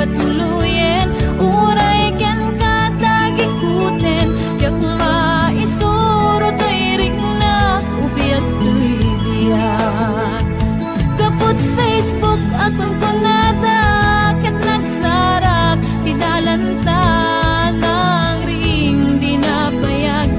patuluyen, uray ken katagikuten, jak maisuro to'y rigna, ubiag to'y biyak. Kaput Facebook akon kunada, ket nagsarak, tidalanta ng ring di nabayag,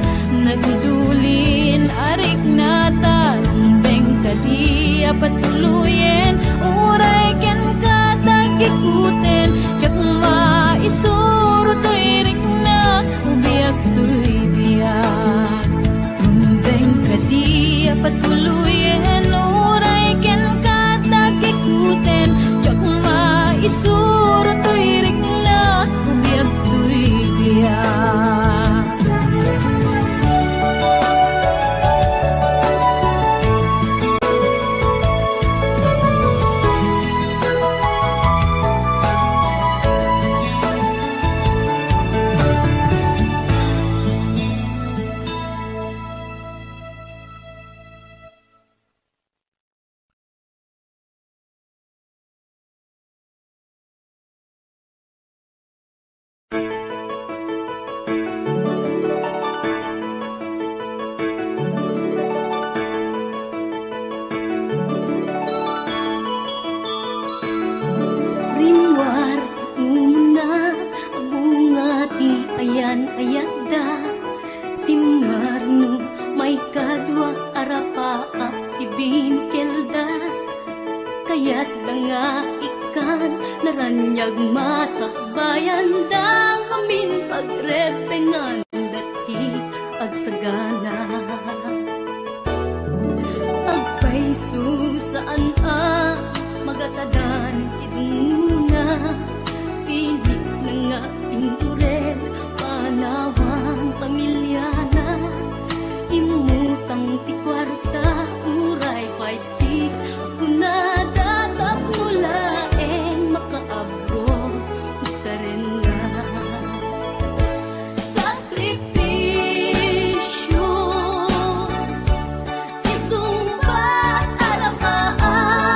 nagudulin arik na tarumbeng kadiya patuluyen, uray ken katagikuten, jak maisuro to'y rigna, ubiag to'y biyak. Rumbeng kadiya patuluyen, uray ken katagikuten, jak maisuro to'y rigna, ubiag to'y biyak. Rinwar umuna bunga ti ayan ayadda, simmarno may kadwa arapa ti binkelda, kayat da nga ikan naranyag masakbayan da amin pagrepengan dati agsagana. Agpaiso saan magatadan idunguna, pilit na nga induren panawang pamilyana, imutang ti kwarta uray 5-6, ako na datap mula makaabro usaren nga. Sakripisyo isumbat arapaata,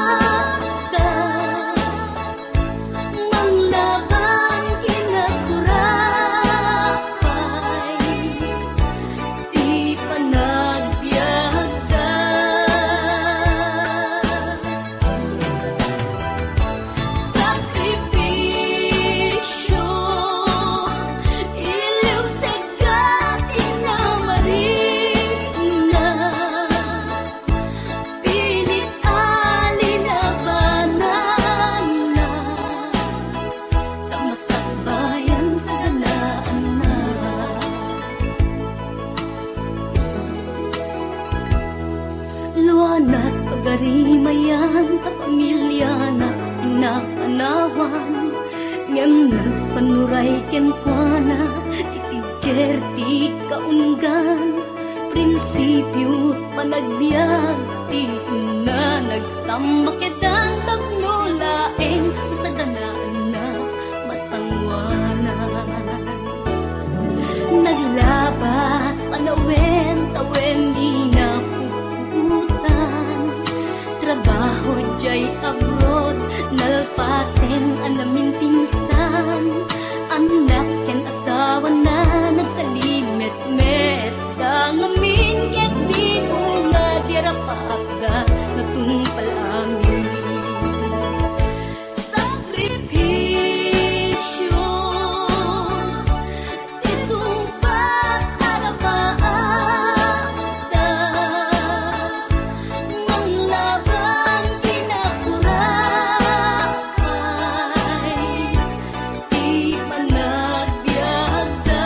manglaban kinaturapay, di panagbiagda. Sakripisyo iliw segat inamarina, pilit alinabanan na, tamasakbayan sa dalaan na. Luanat pagarimayan ta pamilya na inapanawan, ngem nagpanuray ken kuana itigker ti kaunggan, prinsipyo panagbiag ti ina nagsamakedan tagnulaeng sa danaan na masangwanan. Naglabas panawen tawen di na puputan, trabaho jay abroad nalpasen anamin pinsan, anak ken asawa na nagsalimet-met dangamin ket di nga dirapagda natungpal amin. Sakripisyo isumpat arapaata, manglaban kinakurapay, di panagbiagda.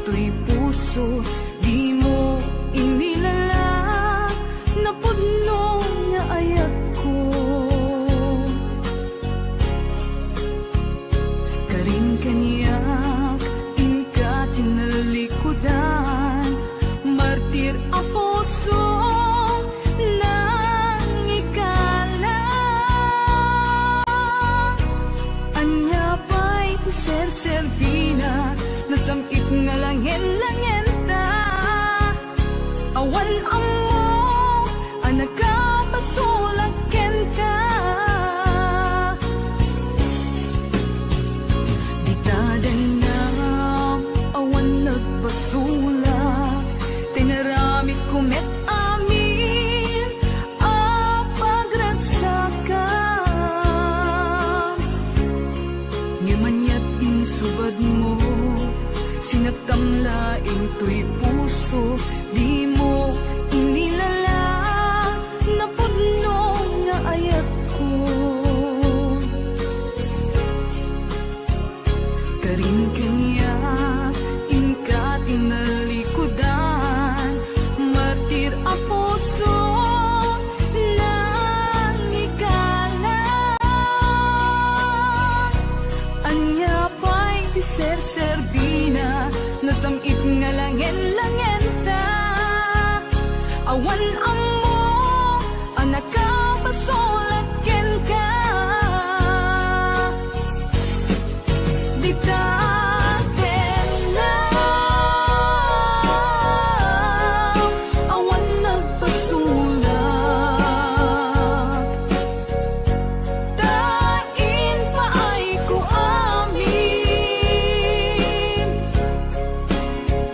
to'y puso, di mo inilala, napudno nga ayat ko. Karing kaniyak, inka tinalikudan, martir ang puso nang ikala. Anya pa'y tiser-servina, nasamit nga langin-langin ta. Awan ang mo, anak ka, pasulakin ka. Di tadan na, awan nagpasulak, tinaramit kumet amin, pagragsakan. Ngimanyat insubad mo, sinagtamlaing to'y puso, di mo inilala, napudno nga ayat ko. Karing kaniyak, inka tinalikudan, martir ang puso nang ikala. Anya pa'y tiser-servina, nasamit nga langin-langin ta. Awan ang mo, anak ka, pasulakin ka. Di taten na, awan nagpasulak, tain pa ay ko amin,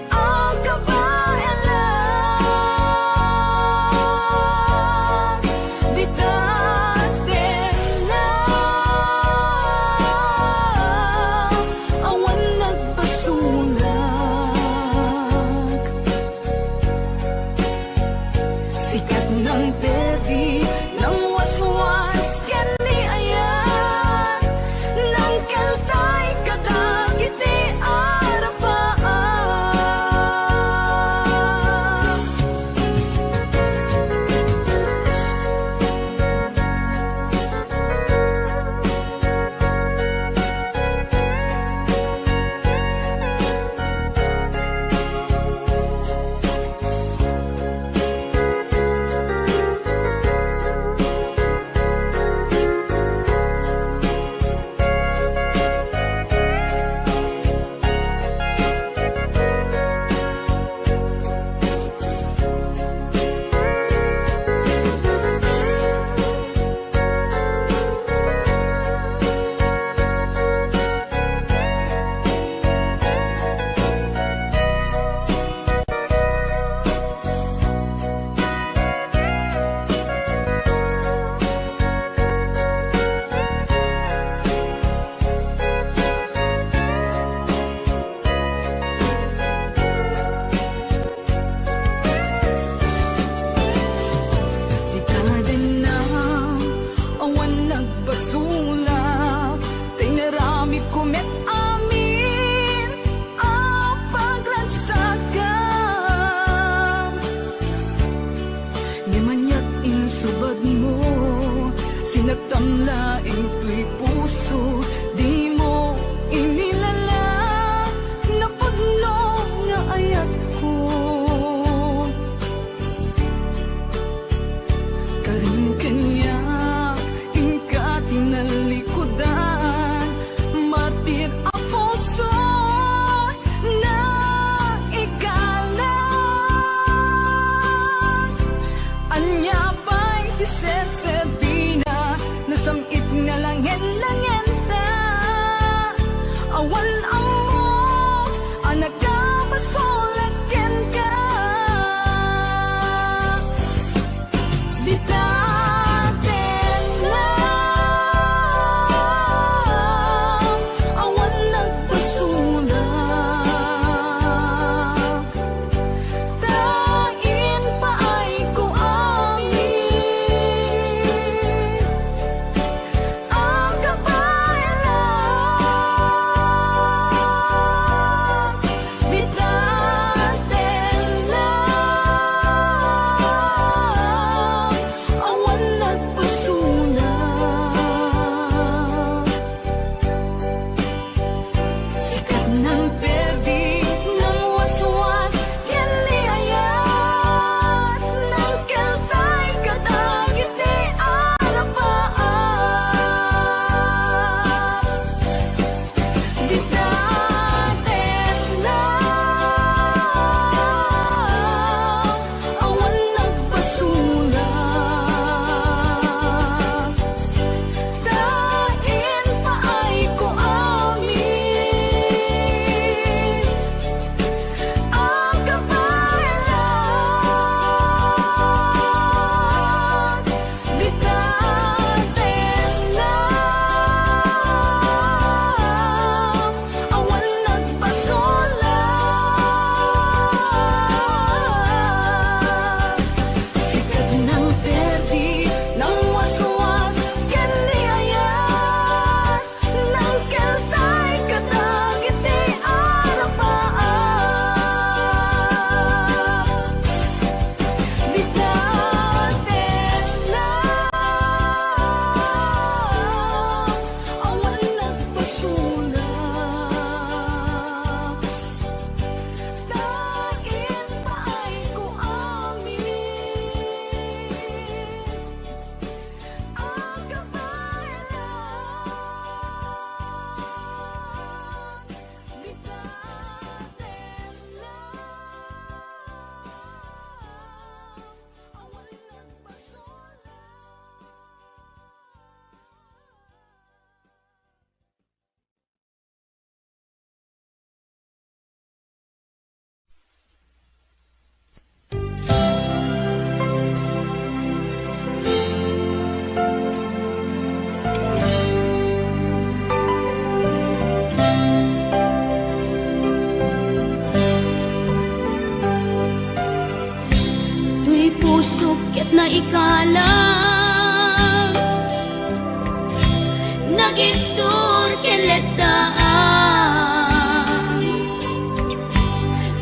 ang kabayan lang. Di taten na, awan nagpasulak, sikat ng perdi, ng waswas, kani ayan, ng kaltay kadagiti arapaan. Di tadan na, awan nagpasulak, tinaramit kumet amin, ang pagragsakan. Ngimanyat insubad mo, sinagtamlaing to'y puso, di mo inilala, napudno nga ayat ko. Karing kaniyak, inka tinalikudan, martir ang puso na ikala. Anya pa'y tiser-servina, nasamit nga langin pusok ket na ikalang nagitur keletaan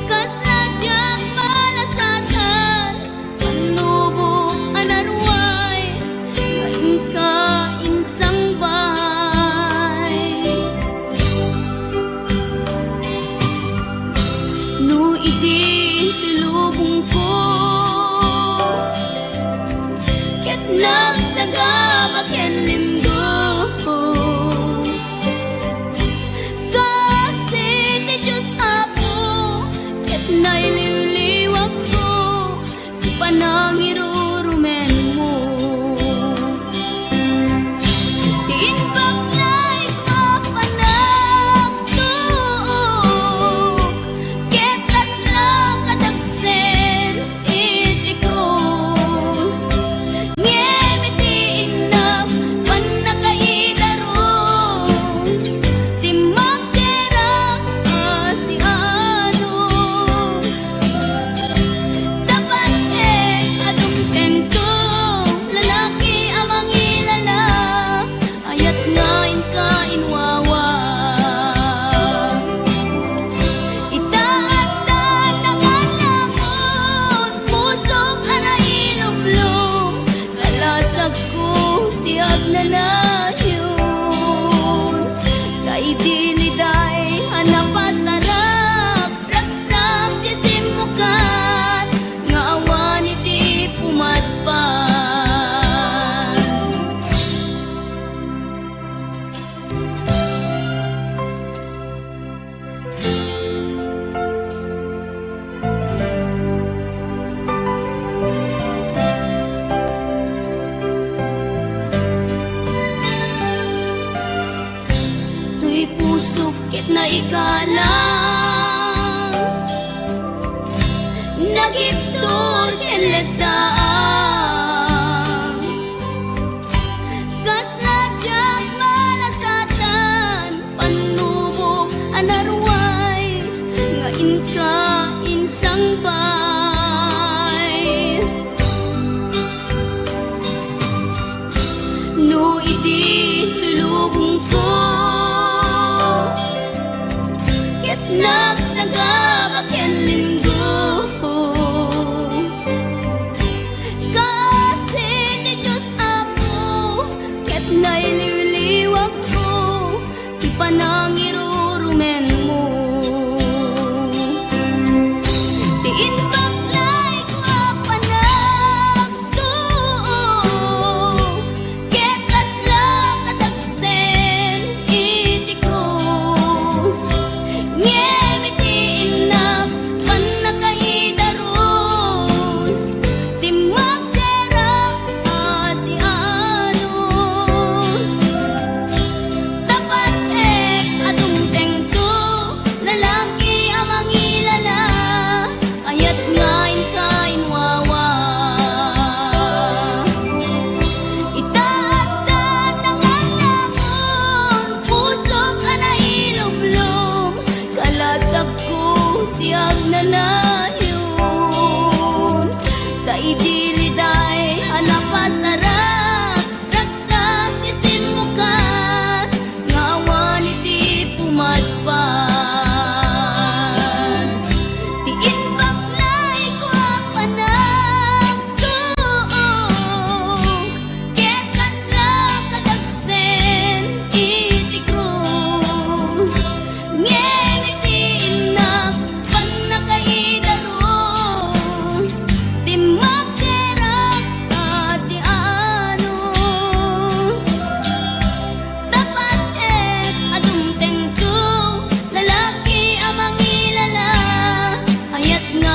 kas najang malasatan panubok anarway ngayon ka insang bay no idi tilubong ko ket nagsagaba ken limgo kasi ti Diyos Apo ket naililiwag ko ti panangirurumen mo ti inbaklay ko panagtuok ket lasla kadagsen iti krus ngem iti inap panakaidaros ti magderang asianos dapat check adung tento lalaki amang ilala ayat ngain ka inwawa itaat nangalangon pusok ana ilumlum kalasag ko tiag nalayon kay diliday hanapasarap raksak ti simukan nga awan iti pumatpan tuy pusok ket na ikalang nagiptur keletaan kas najang malasatan panubok anarway ngayon ka insang bay no idi tulubong ko ket nagsagaba ken linggo kasi ti Diyos Apo ket naililiwag ko ti panangirurumen mo ti inbaklay ko panagtuok ket lasla kadagsen iti krus ngem iti inap panakaidaros ti magderang asianos dapat check adung tengto lalaki amang ilala ayat ngain ka inwawa itaat nangalangon pusok ana ilumlum kalasag ko tiag nanayon kay diliday hanapasarap raksak ti simukan nga awan iti pumatpan ti inbaklay ko panagtuok ket lasla kadagsen iti krus ngem iti inap panakaidaros ti magderang asianos dapat check adung tengto lalaki amang ilala ayat nga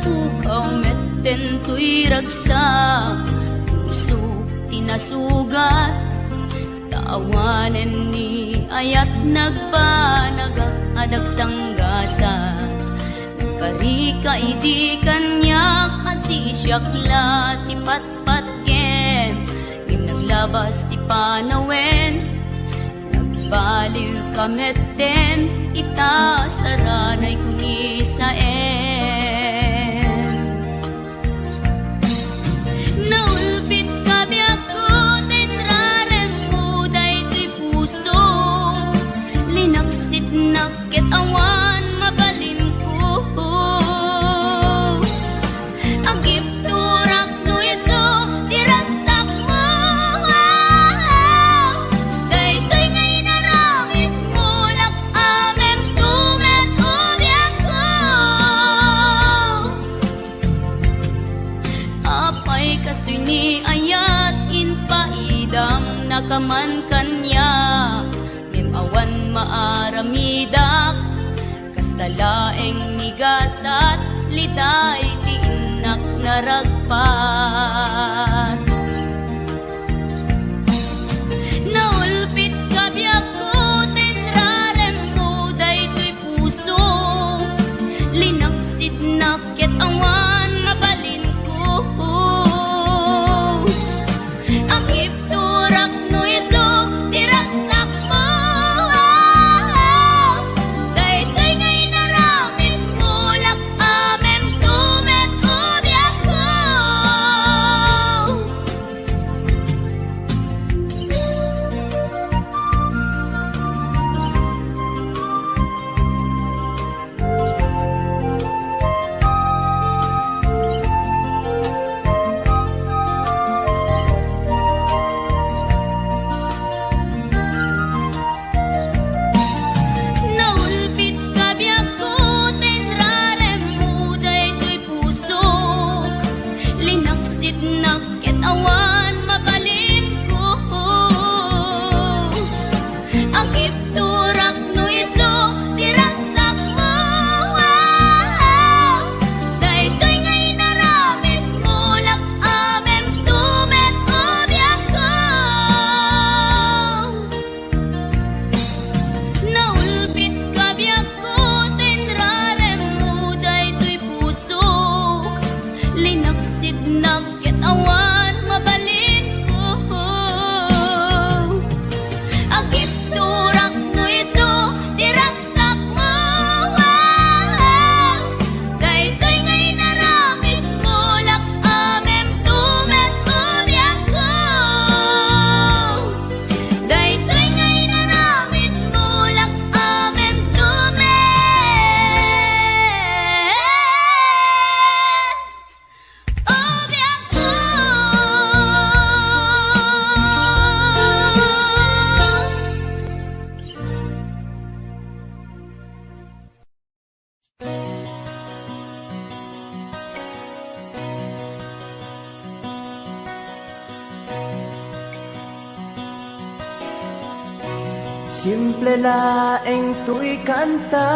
pukaw metten tuy ragsa, puso tinasugat, taawanen ni ayat nagpanagak adag sanggasa. Karika idi kanyak asisyakla ti patpatken, ngim naglabas ti panawen, nagbaliw kametten, ita saranay kuni saen. Naulpit kabiako tenrarem mo daytoy puso, linaksit nakit awan mabalin ko. Agip turak no iso diragsak mo, daytoy ngay naramit mo lak amem tumet ubiak ko. Apay kastoy ni ayat inpaidam nakaman kanya, awan maaramidak, kastalaeng nigasat, liday ti inak naragpat. Naulpit kabiyak ko, tenrarem mo daytoy puso, linaksid nakit awan mabalin ko. Ang ipturak no iso, diragsak mo, daytoy ngay naramit mo lak amem tumet ubiak ko. Naulpit kabiyak ko, tenrarem mo daytoy puso, linaksid nakit awan mabalin ko. Ang ipturak no iso, diragsak mo, daytoy ngay naramit mo lak amem tumet ubiak ko. Naulpit kabiyak ko, tenrarem mo daytoy puso, linaksid nakit awan mabalin ko. Ang ipturak no iso, diragsak mo, daytoy ngay naramit mo lak amem tumet ubiak ko. Daytoy ngay naramit mo lak amem tumet ubiak ko. Simple laeng tuy kanta,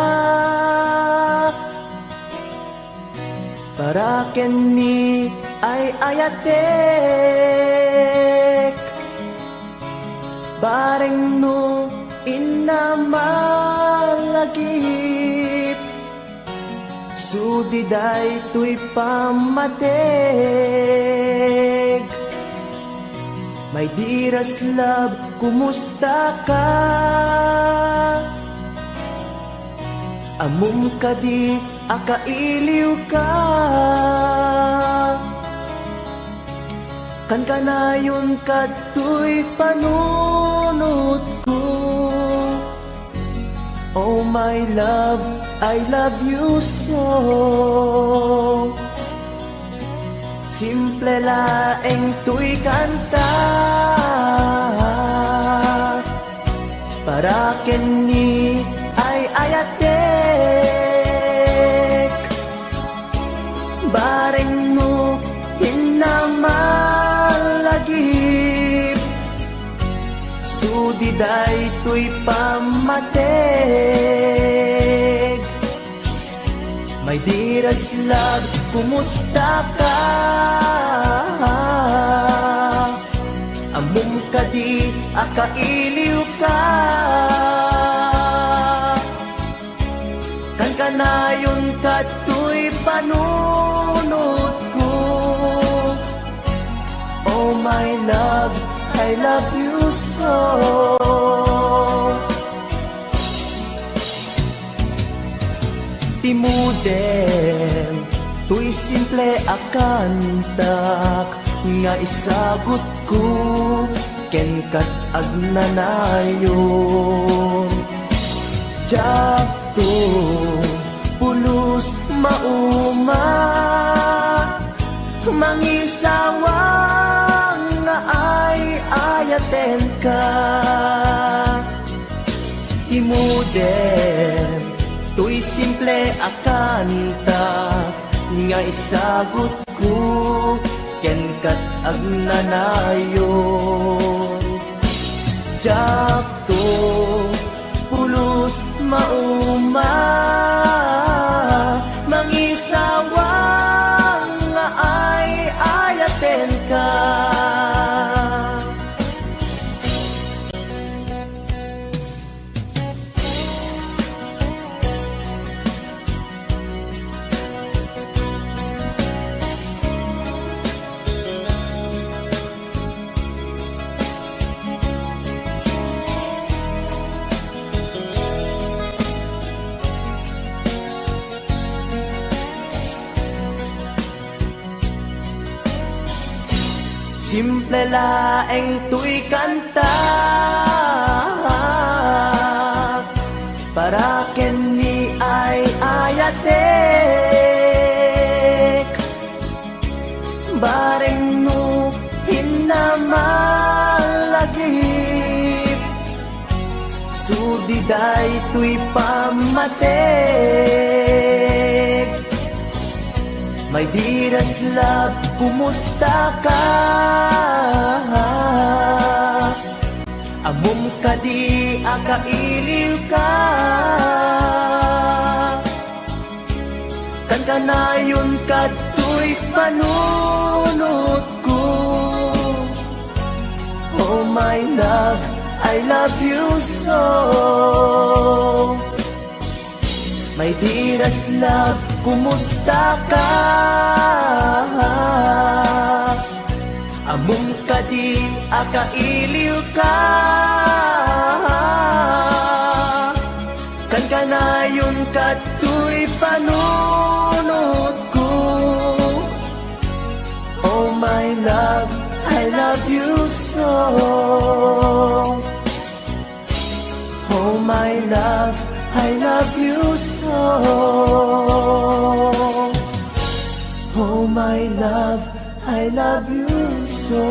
para kenni ay ayatek, bareng no inamalagip, sudiday tuy pamatek. My dearest love, kumusta ka? Amum ka di, akailiw ka. Kan kanayon kato'y panunod ko. Oh my love, I love you so. Simple laeng tuy kanta, para kenni ay ayatek, bareng mo hinamalagip, sudiday tuy pamatek. My My dearest love, kumusta ka? Among kadi akailiw ka. Kan kanayon katoy panunod ko. Oh my love, I love you so. Timuden, tuy simple akantak nga isagot ko ken kat agnanayon. Jakto pulos mauma mangisawang nga ay ayaten ka. Timuden, tuy simple akanta nga isagot ko ken kat agnanayon. Jakto pulos mauma mangisawang nga ay ayaten ka. Simple laeng tuy kanta para ken ni ay ayatek. Bareng no hinamalagip sudiday tuy pamatek. My dearest love, kumusta ka? Amom kadi akailiw ka. Kan kanayon katoy panunod ko. Oh my love, I love you so. My dearest love, kumusta ka? Among kadi akailiw ka. Kan kanayon katoy panunod ko. Oh my love, I love you so. Oh my love, I love you so. Oh my love, I love you so.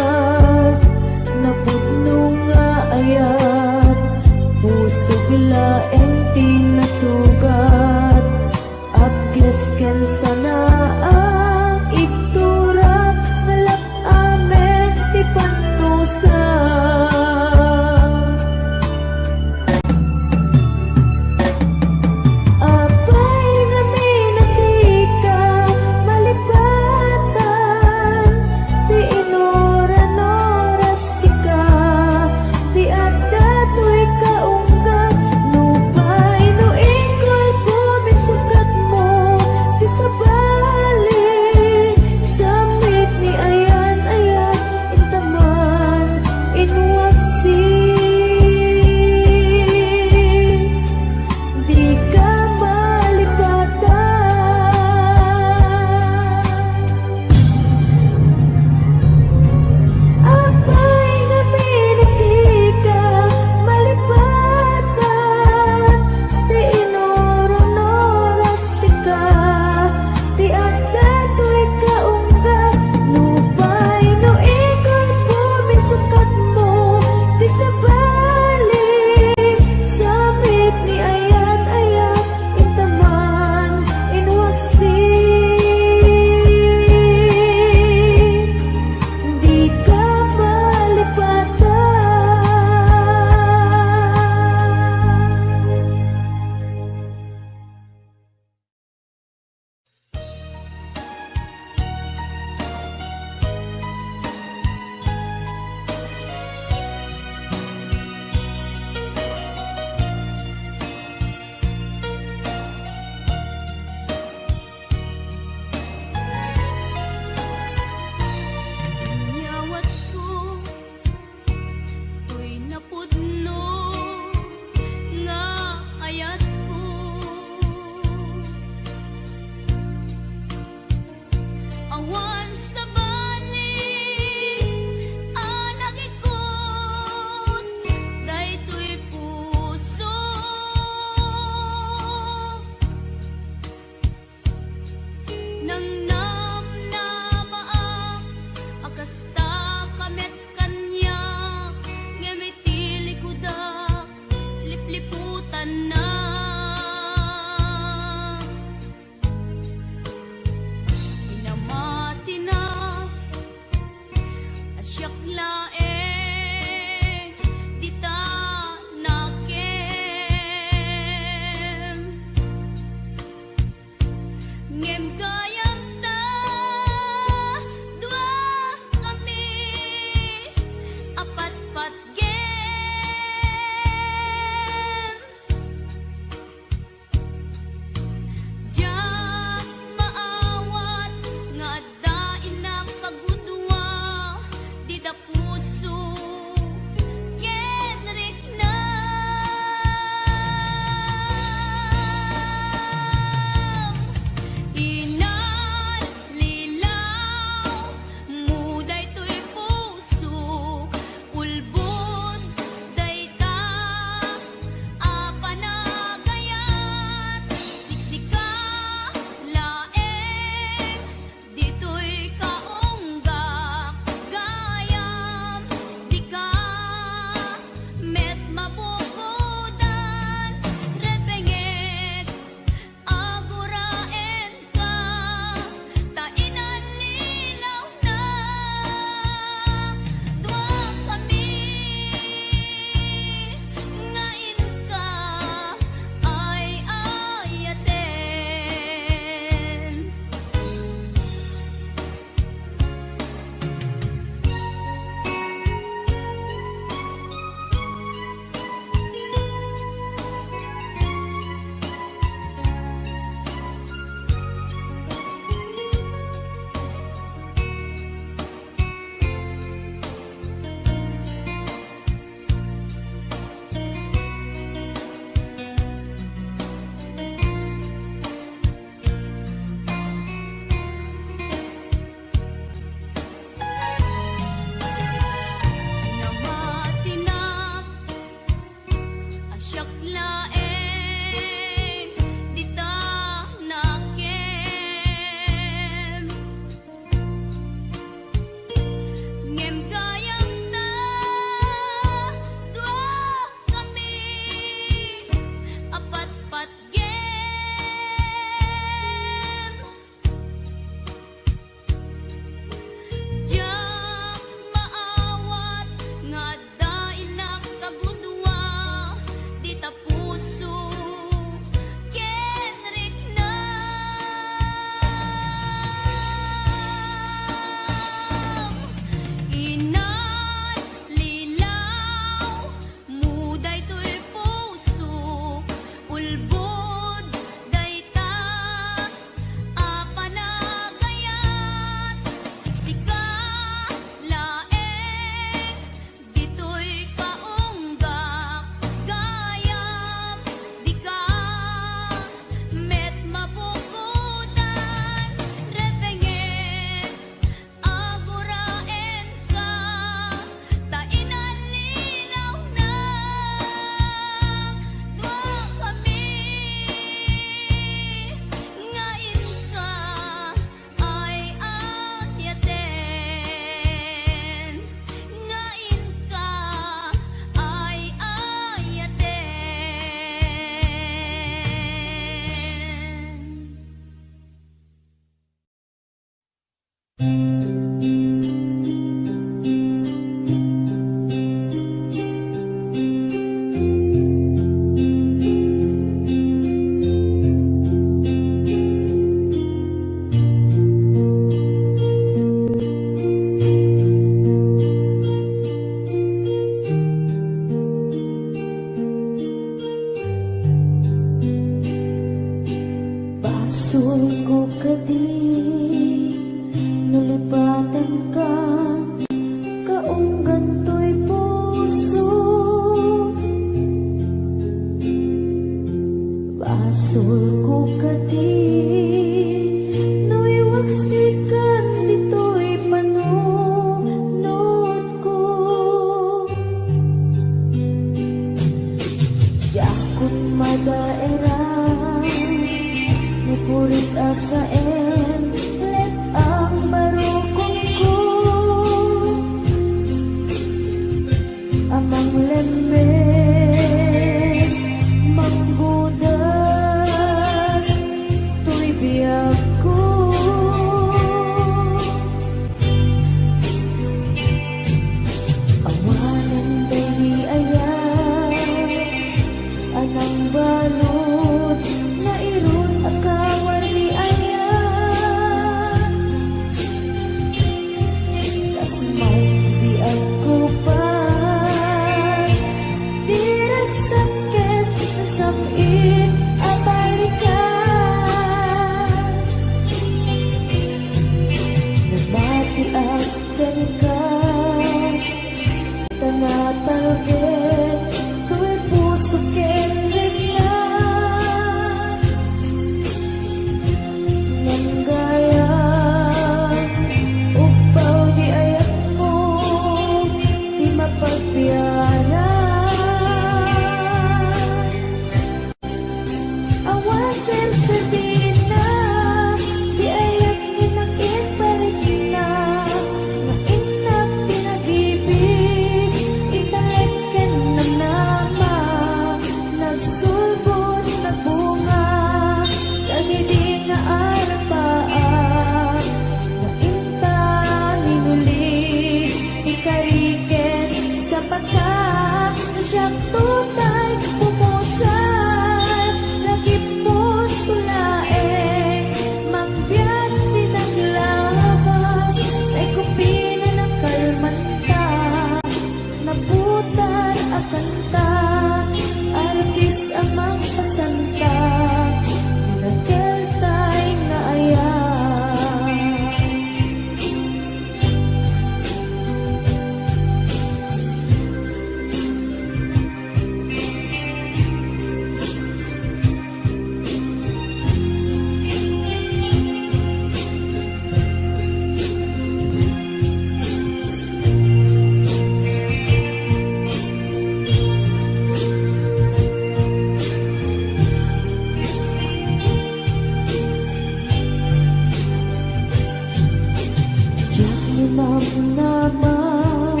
naman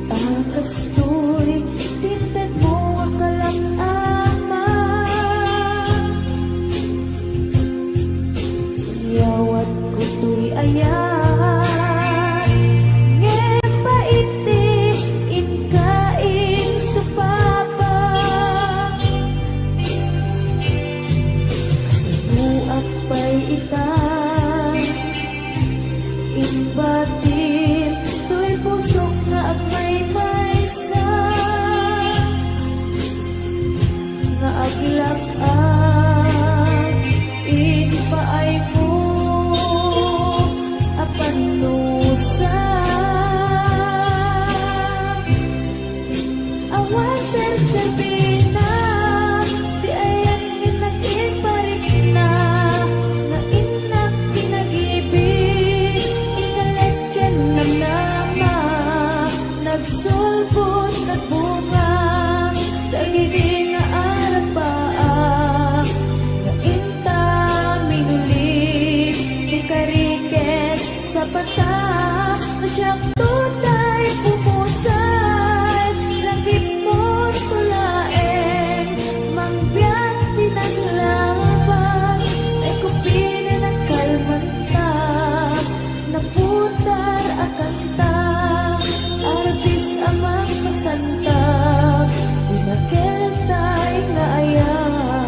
agastoy tintad mo ang kalak-ama yawat ko to'y ayan ngepaiti inkain sa papa sa buak pa'y itan inbatin to'y pusok nga at may maysa nga aglak-an inpaay mo apan nusa awan sersebina di ayan inag-iparik na nga inak pinag-ibig inalagyan ng nama nagsulbot nagbunga dagiti nga arapaa nga inta minulit di kariket sa pata na siyang tutay pumusay langit mo tulaeng mangbiyak pinaglabas ay kupina ng kalmanta naputar akanta artis amang masantag pinakiltay na ayan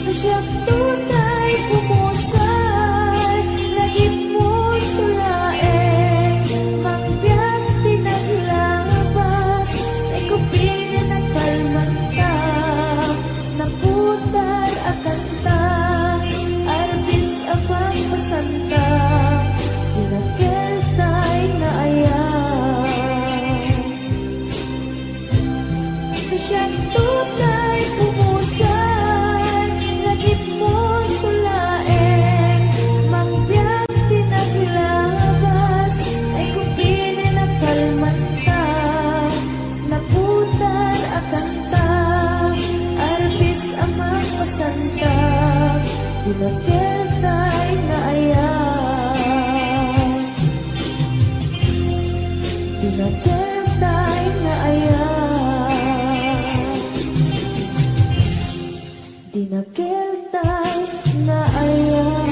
na siyang tunay pumusay lagip mo tulaeng mangbiyak pinaglabas ay kupina ng kalmanta naputar akanta artis amang masanta pinakiltay na ayan na siyang tunay pumusay lagip mo tulaeng mangbiyak pinaglabas ay kupina ng kalmanta naputar akanta artis amang masanta pinakiltay na ayan pinakiltay na ayan pinakiltay na ayan.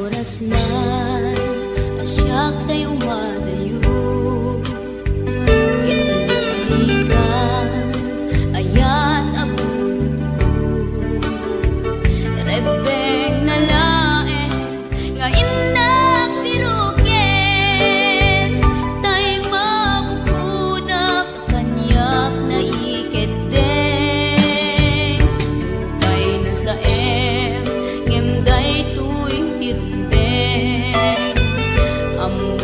oras na asyak tayo umadayo. Itlikan ayat abun rebeng na lae nga indak piruken tay mabukudak kanyak na iketdeng tay na sa ngemday tuing tirumbeng amuk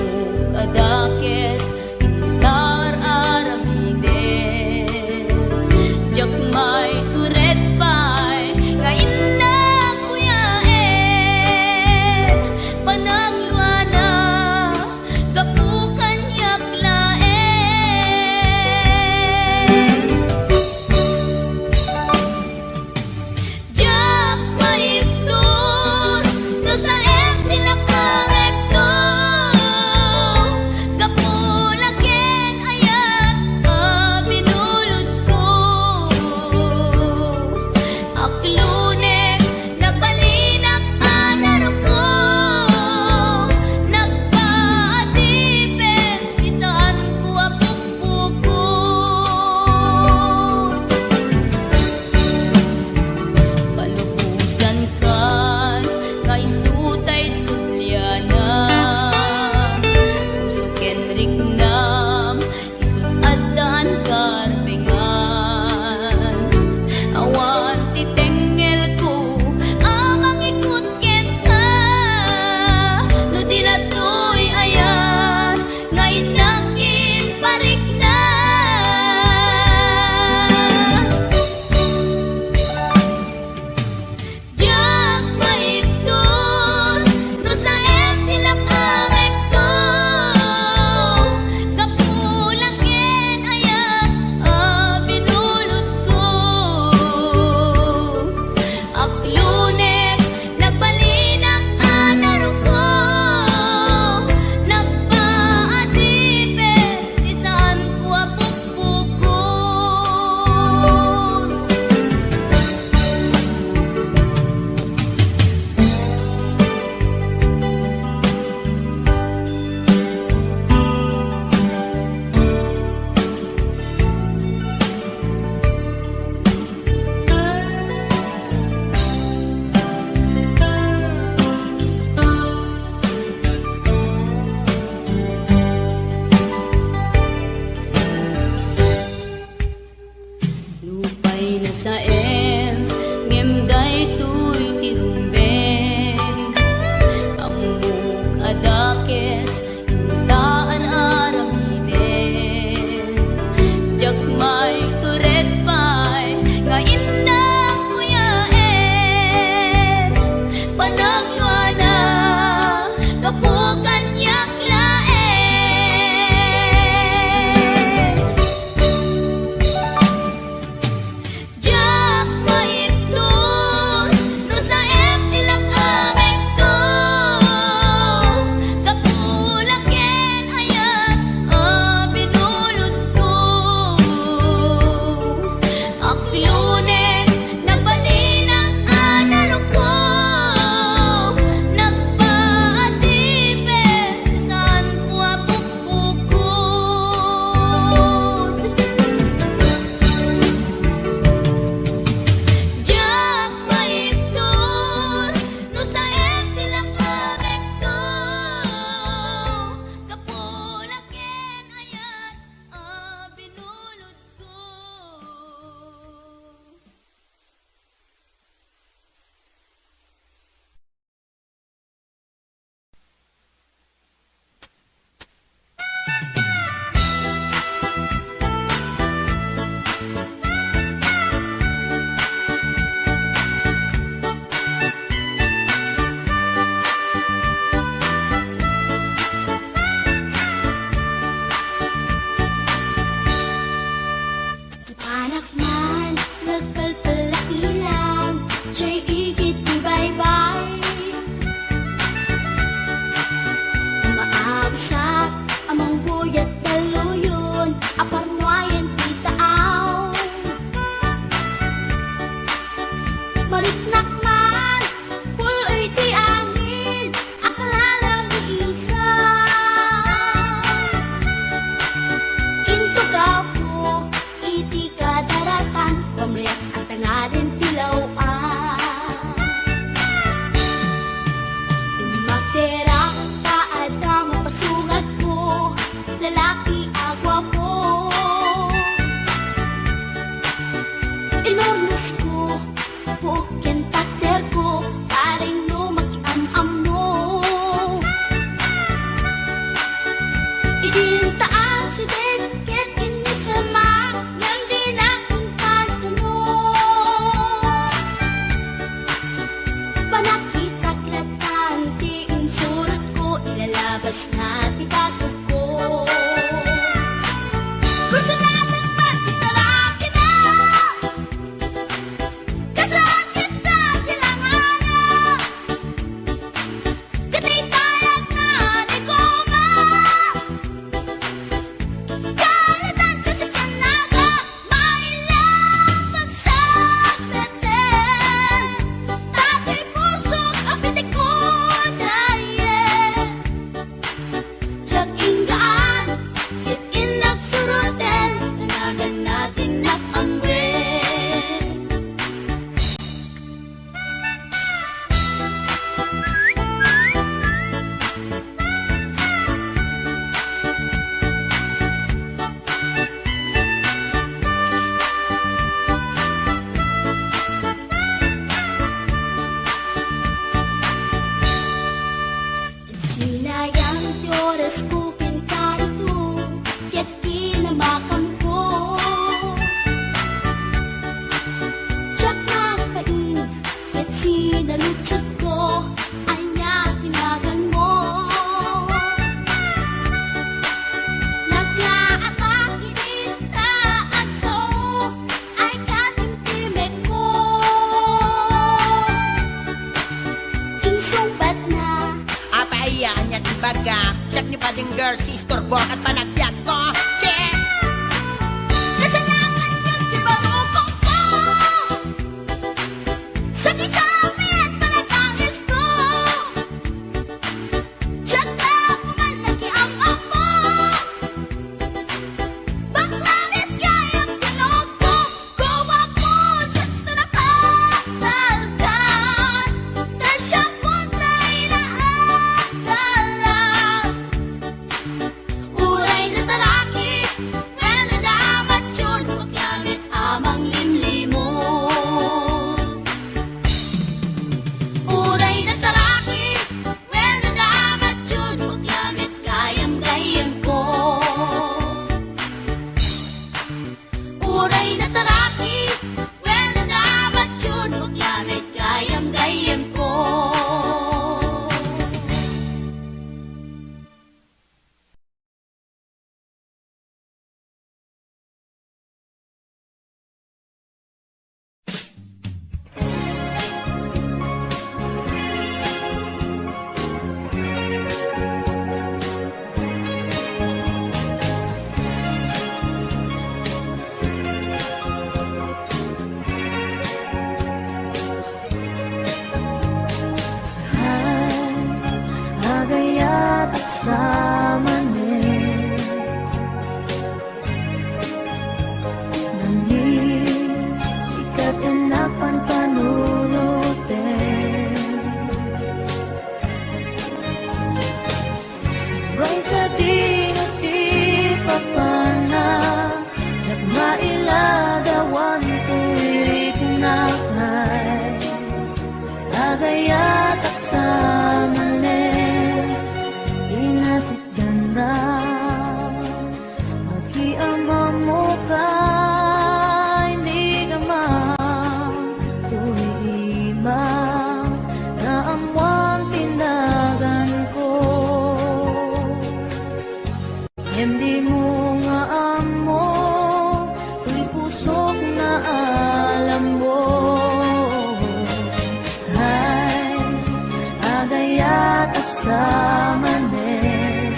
bukas natin tatuko. Gusto natin magkitalaki na, kasakit sa silanganan. Katay tayag na ligoma, kalatan kasi kanaga. Mailang magsabete, dati pusok ang pitik ko dahil Tiyag inggaan, itin nagsurutel, tanagan natin nakamwe. Sinayang ti oras ko pinkarito, kaya't kinamakam ko. Tiyak nakain, kaya't sinalutsot ko, anya tinagan mo. Naglaatang inita at so, ay katimtimek ko. Insumbat na Apayaan niya tibaga, siyak niyo pa ding girl, sister bo at panagbiag ko. Check! kasalanan yung tibarupong ko. Sa kisabi at panagangis ko, tiyak na pumalaki ang amo. Baklanit kayang tinog ko, gawa po sa tunakatalkan. Dahil siya puna'y naagalan. Uray na talaki, when nalamat yun, magamit amang limlimon. Uray na talaki, when nalamat yun, magamit gayam-gayam ko. Uray na talaki, when nalamat yun, magamit gayam-gayam ko. Agayat at samanin Nangin sikat enapan panunutin Ray sa dinuti papana Jak mailagawan tuwig na kay Agayat at samanin Inasit ganda Magkiama mo ka Hindi ka tuwiba Na amwang tinagan ko Hindi mo nga amo Tuy pusok na alam mo Hay agayat at samanin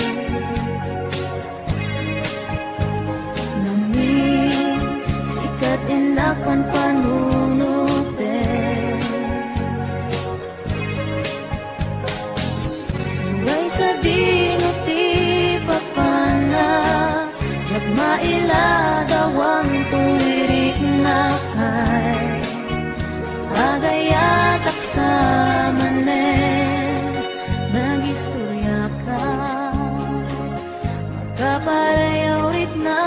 Nangin sikat inakan panunutin Uray sa dinuti papana Jak mailagawang tuwirik na kay Agayat at samanin Nagistorya ka Magkaparayawit na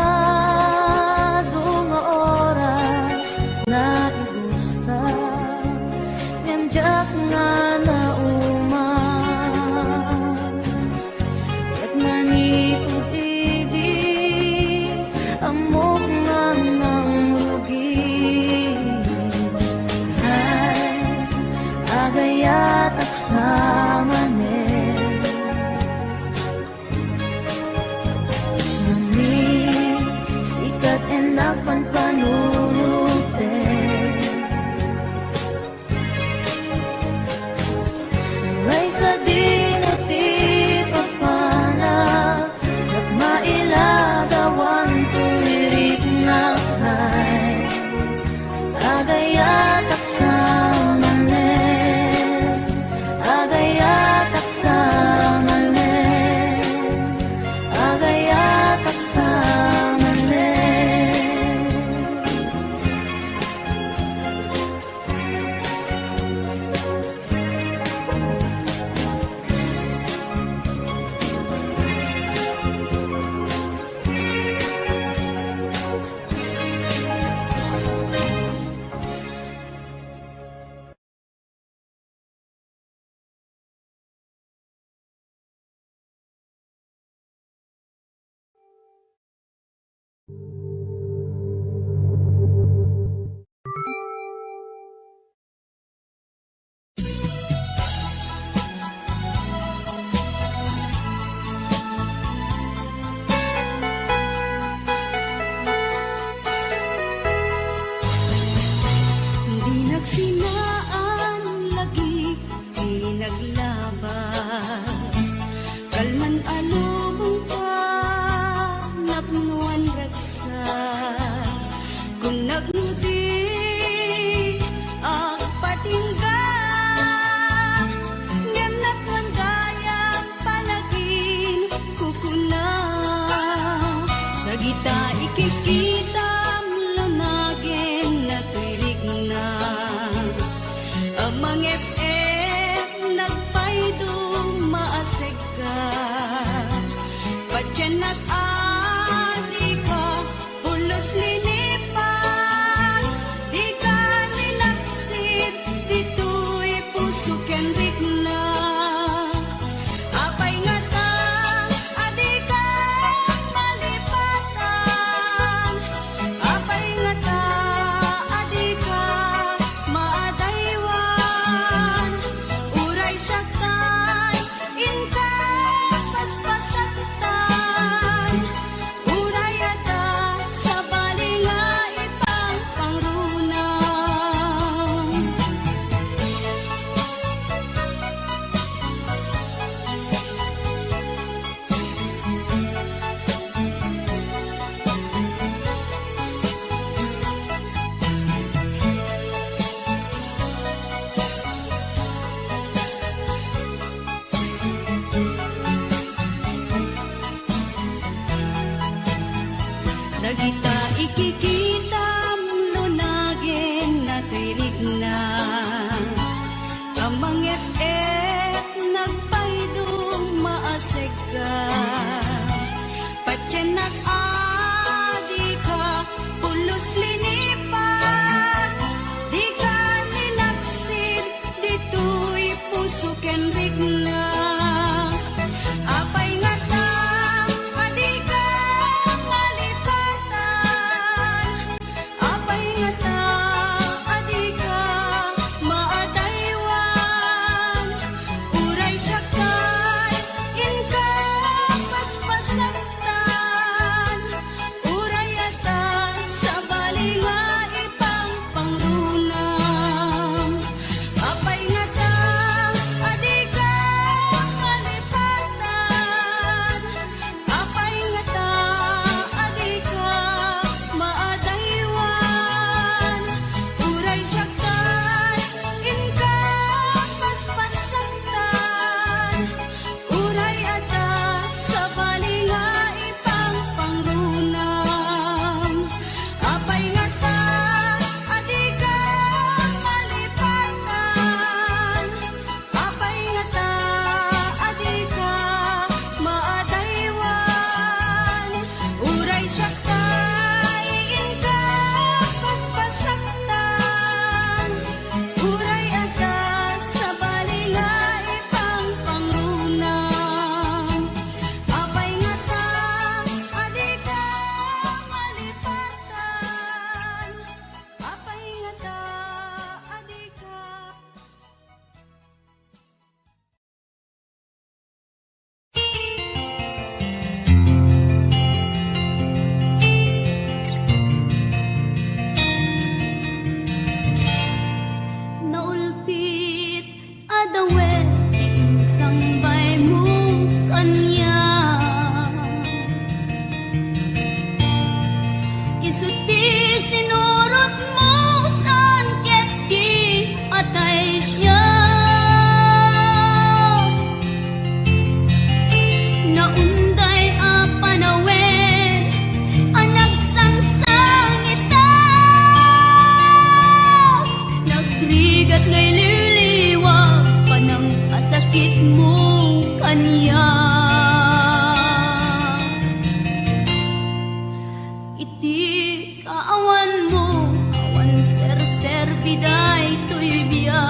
Dunga oras Na igusta Yamjak nga na uman Kat manipod ibig Amok nga ng rugi Ay agayat at samanin ilabas. Kalman alubong ka, napnuan ragsa. Kung nagmudi, agpatingga. Ngem napnuan gayang palagin, kukuna. Nagita ikikita, lunagin na tuirig na. Amang FM nagpaydo maaseg ka. Patyan at adi ka, ulos linipan. Di ka linaksit, dito'y puso ken rigna. Apay nga ta, adi ka malipatan. Apay nga ta, adi ka maadaywan. Uray siya tay, inka paspasaktan. Uray ata sa balinga ipang pangrunang. Nagita ikikita, lunagin na tuirig na. Amang FM nagpaydo maaseg ka. Patyan at adi ka, pulos linipan. Di ka linaksid, dito'y puso ken rigna. Apay nga ta, adi ka malipatan. Apay nga ta, adi ka maadaywan. Uray siya kay, inka paspasaktan. Uray ata sa balinga ipang pangrunang. Apay nga ta, adi ka malipatan. Apay nga ta, adi ka maadaywan. Uray siya kay, inka paspasaktan. Uray ata sa balinga ipang pangrunang. Apay nga ta, adi ka malipatan. Apay nga ta, adi ka maadaywan. Uray siya kay, inka paspasaktan. Uray ata sa balinga ipang pangrunang. Apay nga ta, adi ka malipatan. Apay nga ta, adi ka. Naulpit adawet sambay mo kanya. Isuti sinurot mo saan ket di atay siya. Naunday a panawen, anak sangsang itaw. Nagrigat ngay liliwa, panang asakit mo kanya. Iti kaawan mo, awan ser-ser biday to'y biyag.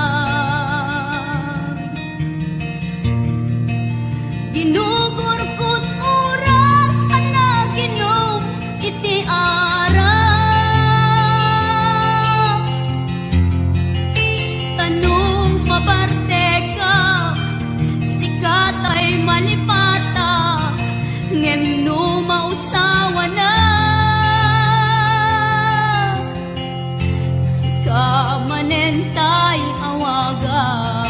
Ginugur ko't oras, anak inom iti arap. Tanong maparte ka, sikat ay malipata. Ngem no mausawa na, sika manentay awagan.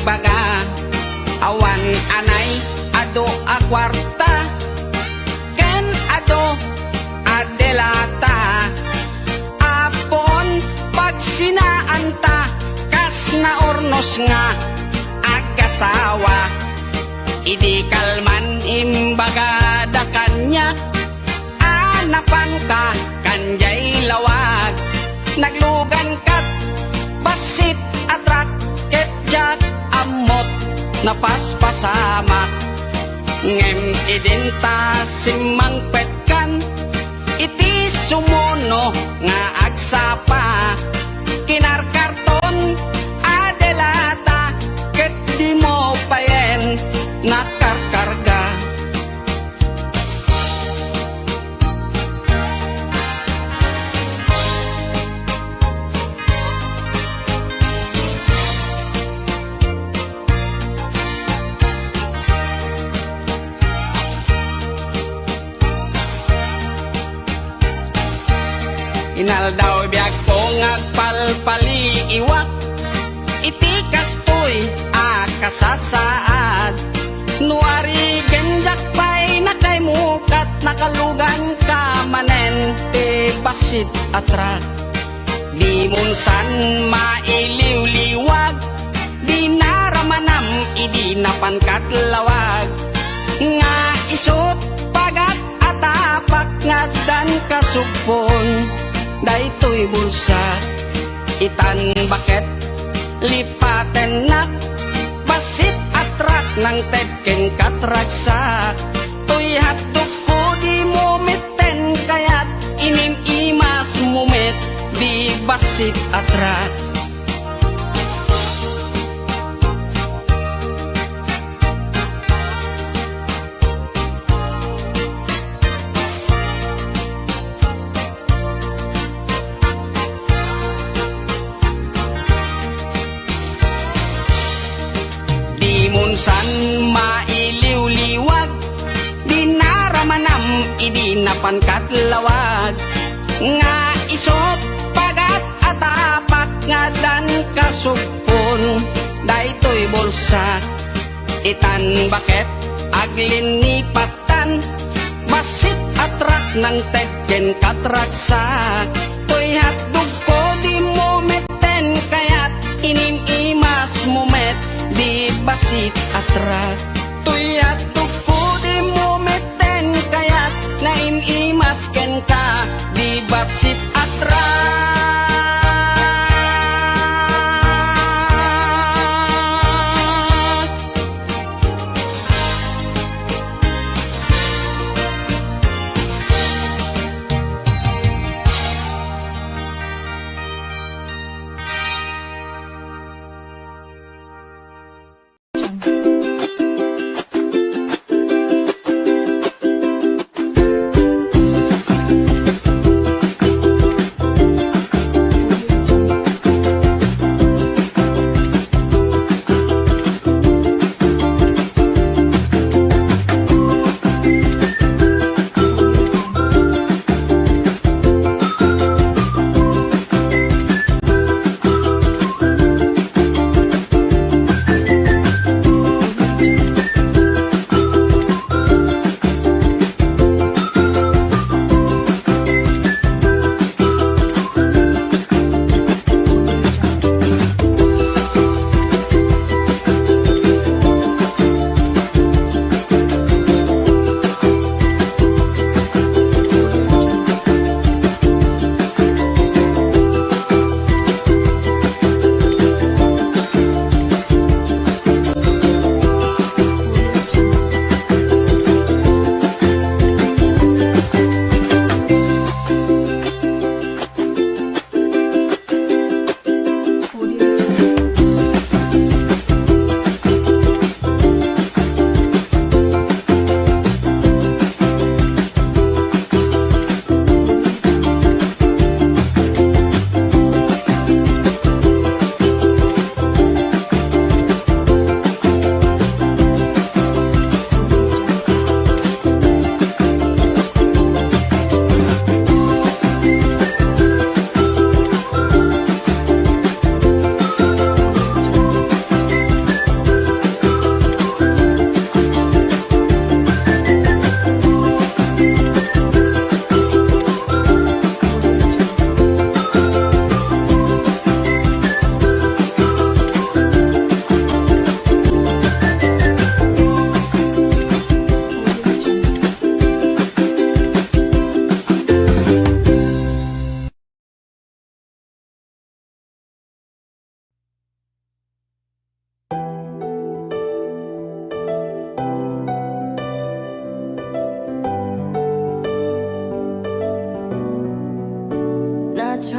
baga awan anay ado a kwarta ken ado adelata apon pag sinaanta kas na ornos nga agasawa idi kalman imbaga da kanya anapan ka kanjay lawag naglugan kat basit atrak ketjak amot napaspasama ngem idinta simang petkan iti sumuno nga agsapa kinarkarton adelata ket di mo payen nakarkarga inaldaw biag po ngagpalpali iwak iti kastoy akasasaad nuari genjak pay nakay mukat nakalugan ka manen te basit atrak di munsan mailiw-liwag di naramanam idi napankat lawag nga isot pagat atapak nga dan kasupon daytoy bulsa itan baket lipaten nak basit atrak nang tedken katraksa toy hatdok ko di mumiten kayat inim imas mumit di basit atrak munsan mailiw-liwag di naramanam idi napankat lawag nga isot pagat atapak nga dan kasupon daytoy bulsa itan baket aglinipatan basit atrak nang tedken katraksa toy hatdog ko di mumeten kayat inim imas mumet di basit atrak tuyat tuku di mumeten kayat naim imasken ka di basit atrak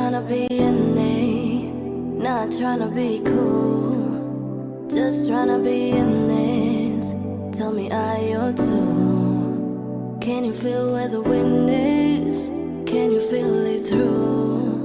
tryna be in it, not tryna be cool. Just tryna be in this. Tell me, are you too? Can you feel where the wind is? Can you feel it through?